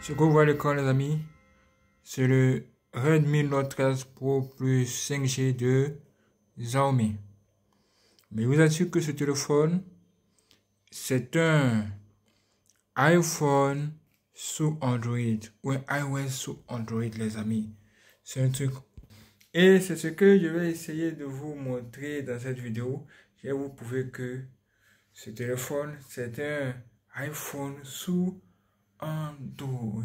Ce que vous voyez à l'écran, les amis, c'est le Redmi Note 13 Pro plus 5G de Xiaomi. Mais je vous assure que ce téléphone, c'est un iPhone sous Android ou un iOS sous Android, les amis. C'est un truc. Et c'est ce que je vais essayer de vous montrer dans cette vidéo. Je vais vous prouver que ce téléphone, c'est un iPhone sous Android.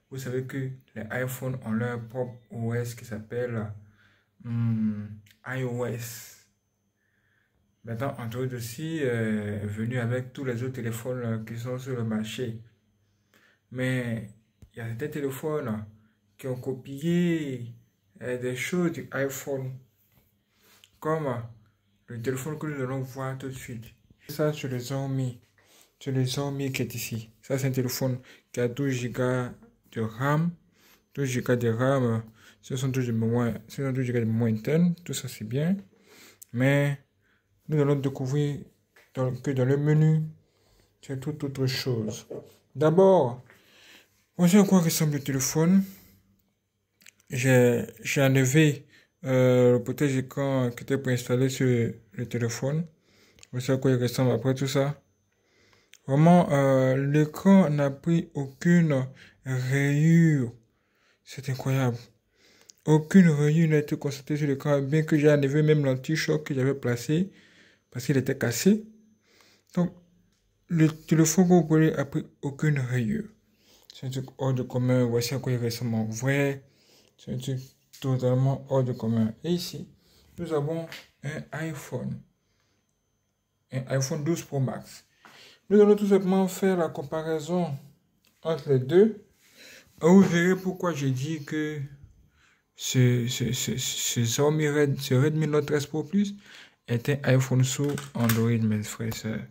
Vous savez que les iPhones ont leur propre OS qui s'appelle iOS. Maintenant, Android aussi est venu avec tous les autres téléphones qui sont sur le marché. Mais il y a certains téléphones qui ont copié des choses du iPhone. Comme le téléphone que nous allons voir tout de suite. Ça, sur le Xiaomi. Sur le Xiaomi qui est ici. Ça, c'est un téléphone qui a 12 Go de RAM. 12 Go de RAM. Ce sont 12 Go de mémoire interne. Tout ça, c'est bien. Mais nous allons découvrir que dans le menu, c'est toute autre chose. D'abord, voici à quoi ressemble le téléphone. J'ai enlevé le protège écran qui était préinstallé sur le téléphone. Voici à quoi il ressemble après tout ça. Vraiment, l'écran n'a pris aucune rayure. C'est incroyable. Aucune rayure n'a été constatée sur l'écran, bien que j'ai enlevé même l'anti-choc que j'avais placé parce qu'il était cassé. Donc, le téléphone que vous voyez a pris aucune rayure. C'est un truc hors de commun. Voici à quoi il ressemble en vrai. C'est un truc totalement hors de commun. Et ici, nous avons un iPhone 12 Pro Max. Nous allons tout simplement faire la comparaison entre les deux. Et vous verrez pourquoi j'ai dit que ce Redmi Note 13 Pro Plus est un iPhone sous Android, mes frères et sœurs.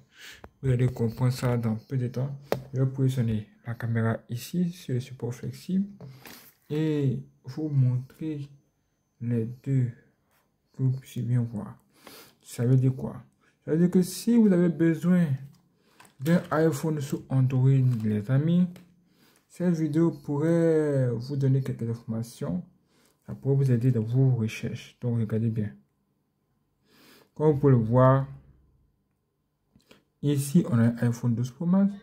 Vous allez comprendre ça dans peu de temps. Je vais positionner la caméra ici sur le support flexible et vous montrer les deux pour que vous puissiez bien voir. Ça veut dire quoi? Ça veut dire que si vous avez besoin d'un iPhone sous Android, les amis, cette vidéo pourrait vous donner quelques informations. Ça pourrait vous aider dans vos recherches. Donc, regardez bien. Comme vous pouvez le voir, ici, on a un iPhone 12 Pro Max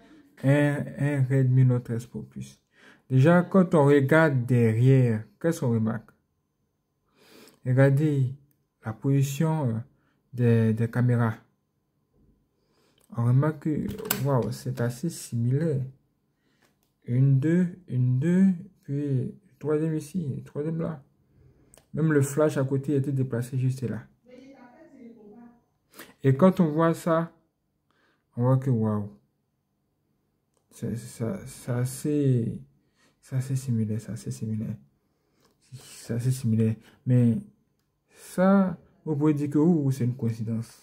et un Redmi Note 13 Pro Plus. Déjà, quand on regarde derrière, qu'est-ce qu'on remarque? Regardez la position des caméras. On remarque que, waouh, c'est assez similaire. Une, deux, puis le troisième ici, le troisième là. Même le flash à côté était déplacé juste là. Et quand on voit ça, on voit que waouh, c'est assez similaire, c'est assez similaire. C'est assez similaire. Mais ça, vous pouvez dire que c'est une coïncidence.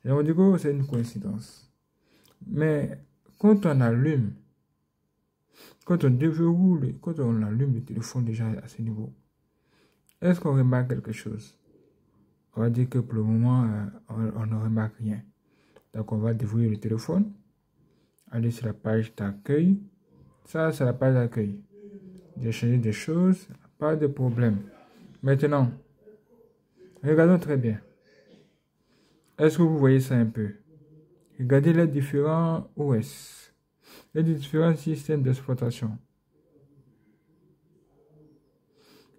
Et on dit que c'est une coïncidence. Mais quand on allume, quand on déverrouille, quand on allume le téléphone déjà à ce niveau, est-ce qu'on remarque quelque chose? On va dire que pour le moment, on ne remarque rien. Donc, on va déverrouiller le téléphone. Aller sur la page d'accueil. Ça, c'est la page d'accueil. J'ai changé des choses. Pas de problème. Maintenant, regardons très bien. Est-ce que vous voyez ça un peu? Regardez les différents OS. Les différents systèmes d'exploitation.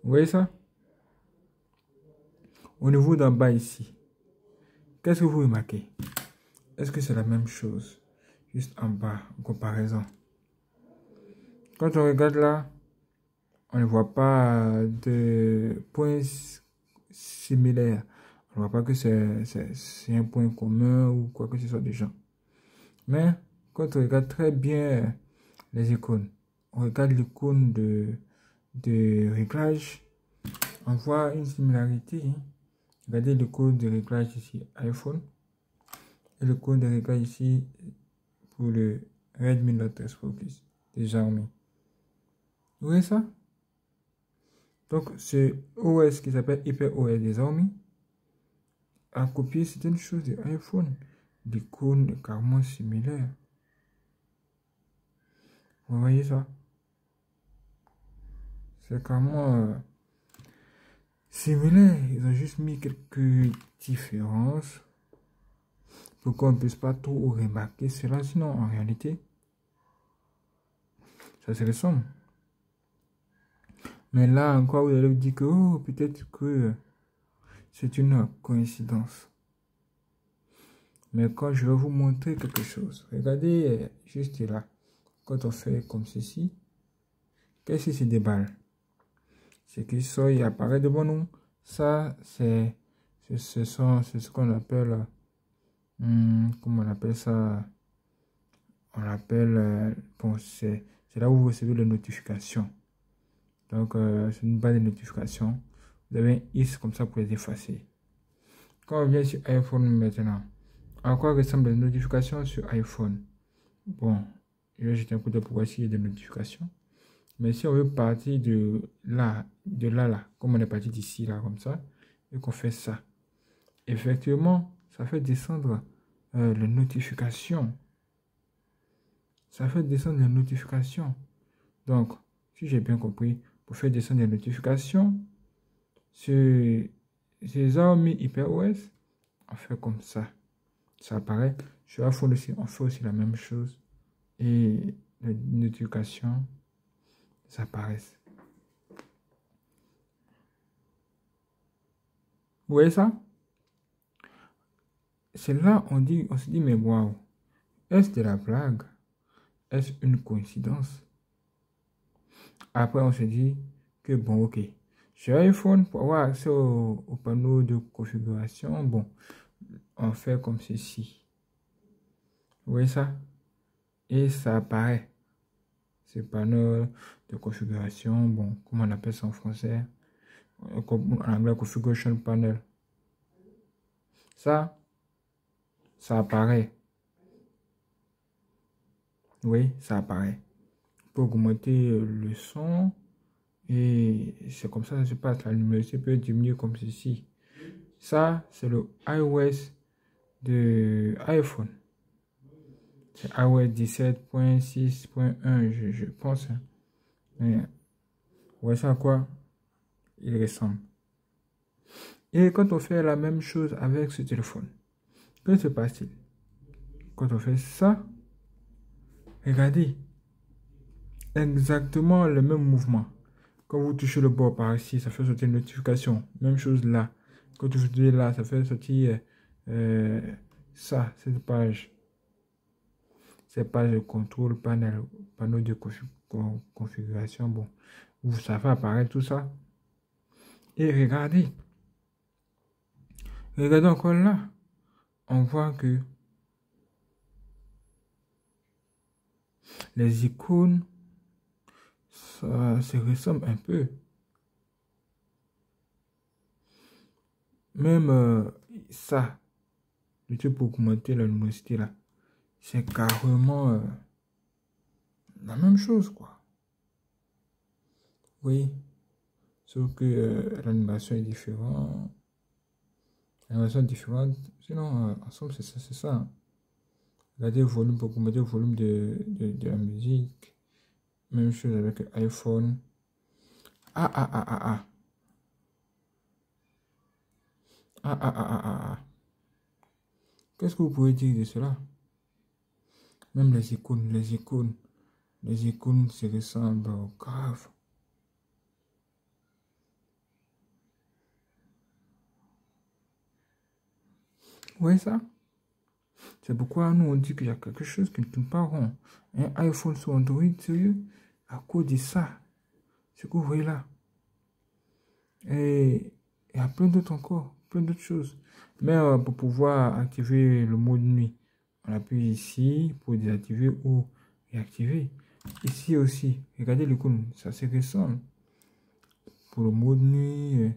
Vous voyez ça? Au niveau d'en bas ici. Qu'est-ce que vous remarquez? Est-ce que c'est la même chose? Juste en bas, en comparaison. Quand on regarde là, on ne voit pas de points similaires. On ne voit pas que c'est un point commun ou quoi que ce soit des gens. Mais quand on regarde très bien les icônes, on regarde l'icône de réglage, on voit une similarité. Regardez l'icône de réglage ici, iPhone. Et l'icône de réglage ici pour le Redmi Note 13 Pro Plus de Xiaomi. Vous voyez ça? Donc, ce OS qui s'appelle HyperOS des Xiaomi a copié certaines choses de iPhone. L'icône est carrément similaire. Vous voyez ça? C'est carrément similaire. Ils ont juste mis quelques différences pour qu'on ne puisse pas trop remarquer cela. Sinon, en réalité, ça se ressemble. Mais là encore, vous allez vous dire que oh, peut-être que c'est une coïncidence. Mais quand je vais vous montrer quelque chose, regardez juste là. Quand on fait comme ceci, qu'est-ce que c'est des balles? C'est que ça, il apparaît devant nous. Ça, c'est ce qu'on appelle, comment on appelle ça? On l'appelle, bon, c'est là où vous recevez les notifications. Donc, c'est une barre de notification. Vous avez un X comme ça pour les effacer. Quand on vient sur iPhone maintenant, à quoi ressemblent les notifications sur iPhone? Bon, je vais jeter un coup d'œil pour voir s'il y a des notifications. Mais si on veut partir de là, comme on est parti d'ici, là, comme ça, et qu'on fait ça, effectivement, ça fait descendre les notifications. Ça fait descendre les notifications. Donc, si j'ai bien compris, pour faire descendre les notifications, sur Xiaomi HyperOS, on fait comme ça. Ça apparaît. Sur iPhone aussi, on fait aussi la même chose. Et les notifications, ça apparaît. Vous voyez ça? C'est là on se dit, mais waouh, est-ce de la blague? Est-ce une coïncidence? Après, on se dit que bon, ok. Sur iPhone, pour avoir accès au panneau de configuration, bon, on fait comme ceci. Vous voyez ça? Et ça apparaît. Ce panneau de configuration, bon, comment on appelle ça en français? En anglais, configuration panel. Ça apparaît. Oui, ça apparaît. Pour augmenter le son. Et c'est comme ça que ça se passe. La luminosité peut diminuer comme ceci. Ça, c'est le iOS de iPhone. C'est iOS 17.6.1, je pense. Hein. Mais, ouais, ça à quoi il ressemble. Et quand on fait la même chose avec ce téléphone, que se passe-t-il? Quand on fait ça, regardez, exactement le même mouvement. Quand vous touchez le bord par ici, ça fait sortir une notification. Même chose là. Quand vous touchez là, ça fait sortir ça, cette page. Cette page de contrôle panel, panneau de configuration. Bon, ça fait apparaître tout ça. Et regardez. Regardez encore là. On voit que les icônes, ça se ressemble un peu. Même ça, le truc pour augmenter la luminosité là, c'est carrément la même chose quoi. Oui, sauf que l'animation est différente. L'animation est différente, sinon ensemble c'est ça, c'est ça. Hein. Regardez le volume pour augmenter le volume de la musique. Même chose avec l'iPhone. Ah ah ah ah ah. Ah ah ah ah ah ah. Qu'est-ce que vous pouvez dire de cela? Même les icônes se ressemblent grave. Vous voyez ça? C'est pourquoi nous on dit qu'il y a quelque chose qui ne tourne pas rond. Un iPhone sur Android, sérieux, à cause de ça. Ce que vous voyez là. Et il y a plein d'autres encore, plein d'autres choses. Mais pour pouvoir activer le mode nuit, on appuie ici pour désactiver ou réactiver. Ici aussi, regardez l'icône, ça se ressemble. Pour le mode nuit,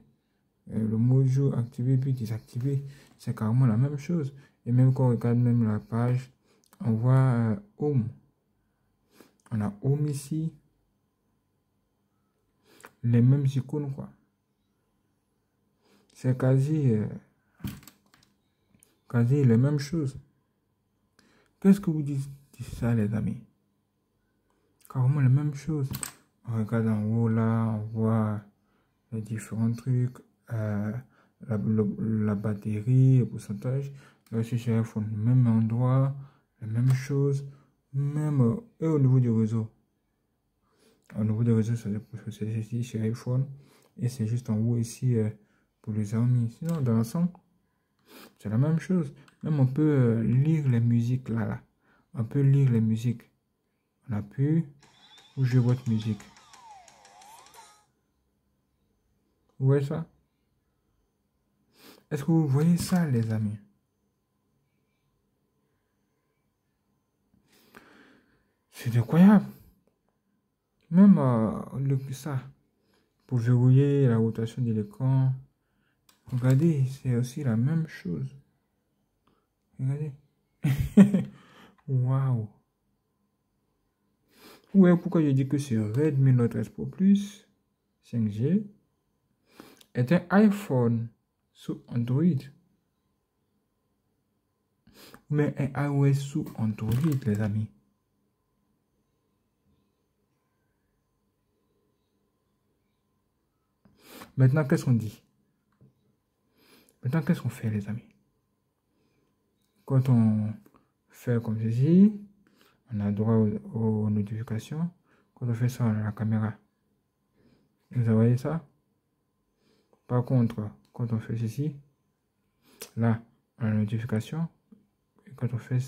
le mode jour, activer puis désactiver, c'est carrément la même chose. Et même quand on regarde même la page, on voit Home. On a Home ici. Les mêmes icônes, quoi. C'est quasi les mêmes choses. Qu'est-ce que vous dites de ça, les amis? Carrément la même chose. On regarde en haut là, on voit les différents trucs, la batterie, le pourcentage. Là aussi sur iPhone, même endroit, la même chose, même et au niveau du réseau. Au niveau du réseau, c'est ici sur iPhone et c'est juste en haut ici pour les amis. Sinon, dans l'ensemble, c'est la même chose. Même on peut lire les musiques là. On peut lire les musiques. On appuie, ou je votre musique. Vous voyez ça? Est-ce que vous voyez ça, les amis? C'est incroyable. Même ça, pour verrouiller la rotation de l'écran. Regardez, c'est aussi la même chose. Regardez. Waouh. Ouais, pourquoi je dis que ce Redmi Note 13 Pro Plus 5G est un iPhone sous Android. Mais un iOS sous Android, les amis. Maintenant, qu'est-ce qu'on dit? Maintenant, qu'est-ce qu'on fait, les amis? Quand on fait comme ceci, on a droit aux notifications. Quand on fait ça, on a la caméra. Vous voyez ça? Par contre, quand on fait ceci, là, on a la notification. Et quand on fait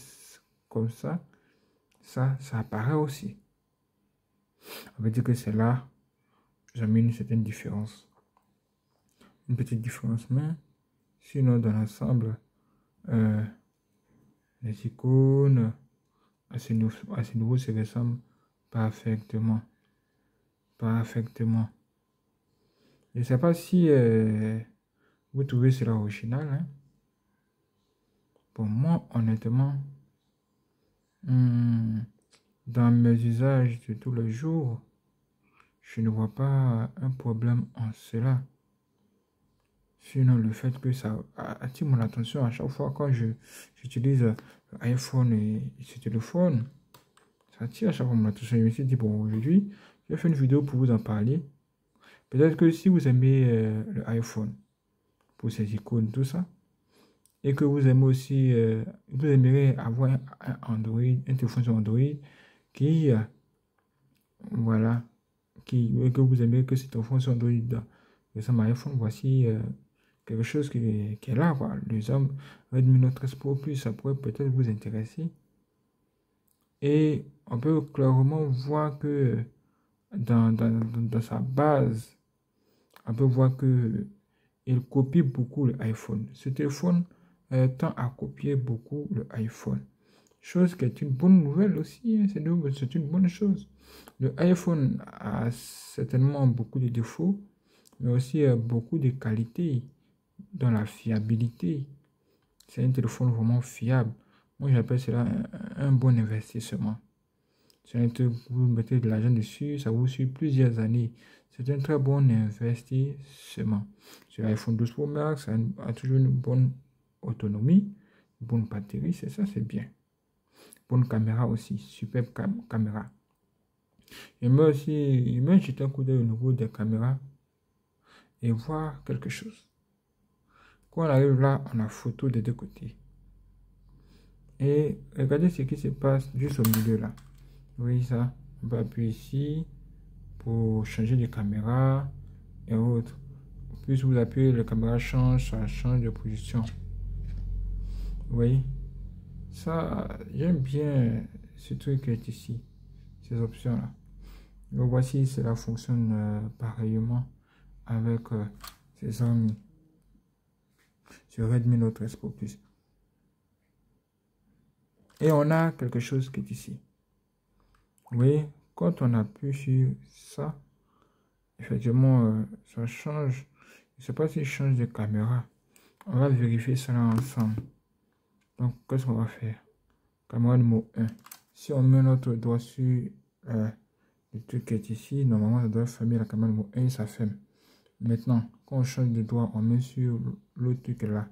comme ça, ça apparaît aussi. On veut dire que c'est là, j'ai mis une certaine différence. Une petite différence, mais sinon, dans l'ensemble, les icônes, à ce niveau, se ressemblent parfaitement. Parfaitement. Je ne sais pas si vous trouvez cela original. Hein? Pour moi, honnêtement, dans mes usages de tous les jours, je ne vois pas un problème en cela. Sinon, le fait que ça attire mon attention à chaque fois quand j'utilise l'iPhone et ce téléphone, ça attire à chaque fois mon attention. Je me suis dit, bon, aujourd'hui, je vais faire une vidéo pour vous en parler. Peut-être que si vous aimez l'iPhone, pour ses icônes, tout ça, et que vous aimez aussi, vous aimeriez avoir un Android, un téléphone sur Android qui, voilà, que vous aimez que ce téléphone sur Android ressemble à iPhone, voici quelque chose qui est là, quoi. Le Redmi Note 13 Pro Plus, ça pourrait peut-être vous intéresser. Et on peut clairement voir que dans sa base, on peut voir que il copie beaucoup l'iPhone. Ce téléphone tend à copier beaucoup l'iPhone. Chose qui est une bonne nouvelle aussi, hein. C'est une bonne chose. Le iPhone a certainement beaucoup de défauts, mais aussi beaucoup de qualités dans la fiabilité. C'est un téléphone vraiment fiable. Moi, j'appelle cela un bon investissement. Vous mettez de l'argent dessus, ça vous suit plusieurs années. C'est un très bon investissement. Sur l'iPhone 12 Pro Max, ça a toujours une bonne autonomie, une bonne batterie, c'est ça, c'est bien. Bonne caméra aussi, superbe caméra. J'aimerais jeter un coup d'œil au niveau des caméras et voir quelque chose. Quand on arrive là, on a photo des deux côtés. Et regardez ce qui se passe juste au milieu là. Vous voyez ça? On peut appuyer ici pour changer de caméra et autres. Plus vous appuyez, la caméra change, ça change de position. Vous voyez? Ça, j'aime bien ce truc qui est ici, ces options là. Donc voici, cela fonctionne pareillement avec ces amis sur Redmi Note 13 Pro Plus. Et on a quelque chose qui est ici. Vous voyez, quand on appuie sur ça, effectivement, ça change. Je ne sais pas s'il change de caméra. On va vérifier cela ensemble. Donc, qu'est-ce qu'on va faire? Caméra numéro 1. Si on met notre doigt sur le truc qui est ici, normalement, ça doit fermer la caméra numéro 1 et ça ferme. Maintenant, quand on change de doigt, on met sur l'autre truc là.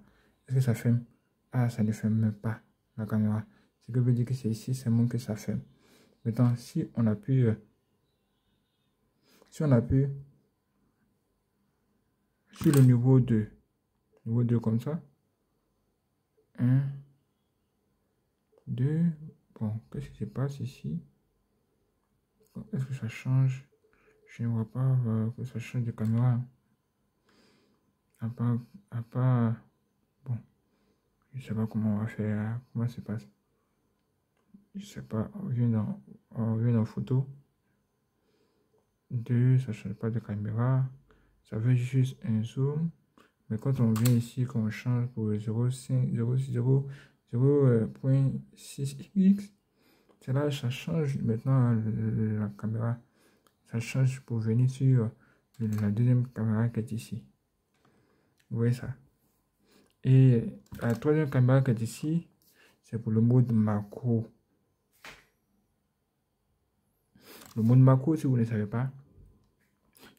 Est-ce que ça ferme? Ah, ça ne ferme même pas la caméra. Ce qui veut dire que c'est ici seulement que ça ferme. Maintenant, si on appuie Si on appuie sur le niveau 2 comme ça, 1, 2, bon, qu'est-ce qui se passe ici? Est-ce que ça change? Je ne vois pas que ça change de caméra. À part, bon, je ne sais pas comment on va faire, comment ça se passe. Je ne sais pas, on vient dans photo. 2, ça ne change pas de caméra. Ça fait juste un zoom. Mais quand on vient ici, quand on change pour 0,5, 0,6x, c'est là ça change maintenant la caméra. Ça change pour venir sur la deuxième caméra qui est ici. Vous voyez ça? Et la troisième caméra qui est ici, c'est pour le mode macro. Le mode macro, si vous ne savez pas,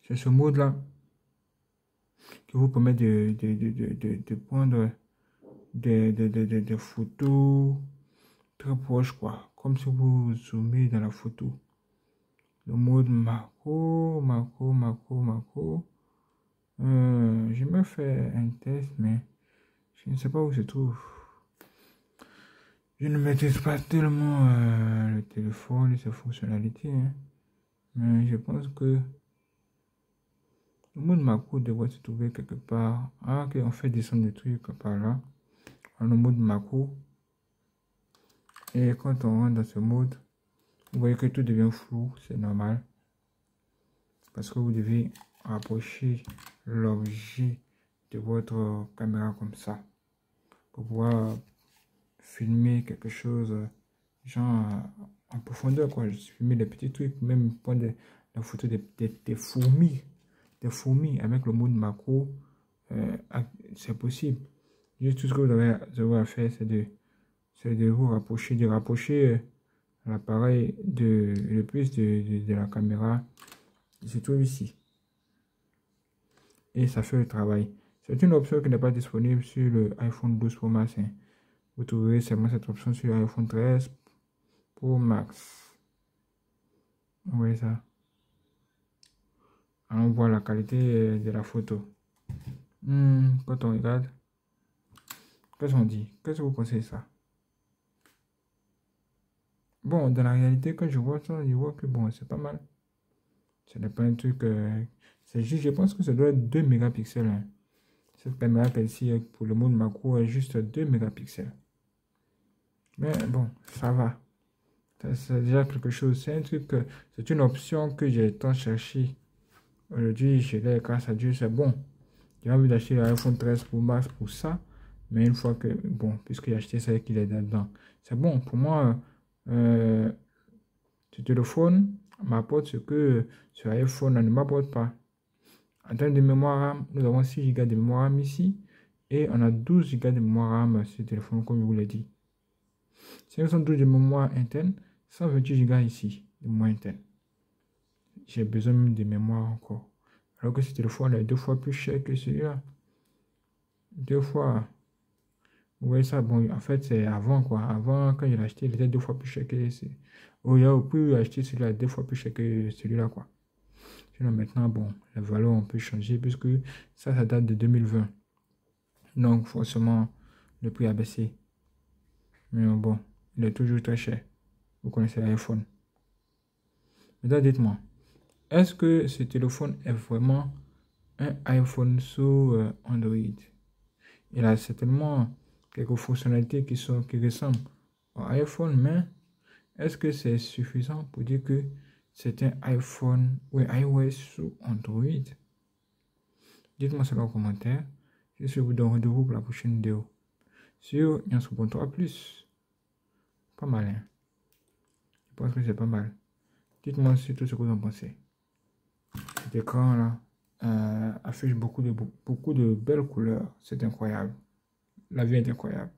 c'est ce mode-là qui vous permet de prendre des photos très proches, quoi. Comme si vous zoomez dans la photo. Le mode macro. Je me fais un test, mais je ne sais pas où se trouve. Je ne maîtrise pas tellement le téléphone et ses fonctionnalités, hein. Mais je pense que le mode macro devrait se trouver quelque part. Ah, ok, on fait descendre des trucs par là. On a le mode macro. Et quand on rentre dans ce mode, vous voyez que tout devient flou, c'est normal. Parce que vous devez rapprocher l'objet de votre caméra comme ça. Pour pouvoir filmer quelque chose, genre en profondeur, quoi. Je filmer des petits trucs, même prendre la photo des fourmis. Des fourmis avec le mode macro, c'est possible. Juste tout ce que vous avez à faire, c'est de vous rapprocher, l'appareil le plus de la caméra qui se trouve ici. Et ça fait le travail. C'est une option qui n'est pas disponible sur le iPhone 12 Pro Max, hein. Vous trouverez seulement cette option sur l'iPhone 13 Pro Max. Vous voyez ça? On voit la qualité de la photo. Quand on regarde, qu'est-ce qu'on dit? Qu'est-ce que vous pensez de ça? Bon, dans la réalité, quand je vois ça, je vois que bon, c'est pas mal. Ce n'est pas un truc. C'est juste, je pense que ça doit être 2 mégapixels, hein. Cette caméra ici, pour le mode macro, est juste 2 mégapixels. Mais bon, ça va. C'est déjà quelque chose. C'est un truc, c'est une option que j'ai tant cherché. Aujourd'hui, je l'ai, grâce à Dieu, c'est bon. J'ai envie d'acheter l'iPhone 13 Pro Max pour ça. Mais une fois que, bon, puisque j'ai acheté ça et qu'il est dedans, c'est bon. Pour moi, ce téléphone m'apporte ce que ce iPhone ne m'apporte pas. En termes de mémoire RAM, nous avons 6 Go de mémoire RAM ici. Et on a 12 Go de mémoire RAM sur ce téléphone, comme je vous l'ai dit. 512 de mémoire interne, 128 Go ici de mémoire interne. J'ai besoin même de mémoire encore. Alors que ce téléphone est 2 fois plus cher que celui-là. 2 fois. Vous voyez ça? Bon, en fait, c'est avant, quoi. Avant, quand je l'ai acheté, il était 2 fois plus cher que celui-là. Oh, il a pu acheter celui-là 2 fois plus cher que celui-là, quoi. Sinon, maintenant, bon, les valeurs ont pu changer puisque ça date de 2020. Donc, forcément, le prix a baissé. Mais bon, il est toujours très cher. Vous connaissez l'iPhone. Maintenant, dites-moi, est-ce que ce téléphone est vraiment un iPhone sous Android? Il a certainement quelques fonctionnalités qui ressemblent au iPhone, mais est-ce que c'est suffisant pour dire que c'est un iPhone ou un iOS sous Android? Dites-moi cela en commentaire. Je vous donne rendez-vous pour la prochaine vidéo sur Yansubon 3+. Pas mal, hein? Je pense que c'est pas mal. Dites-moi surtout ce que vous en pensez. Cet écran là affiche beaucoup de belles couleurs. C'est incroyable. La vie est incroyable.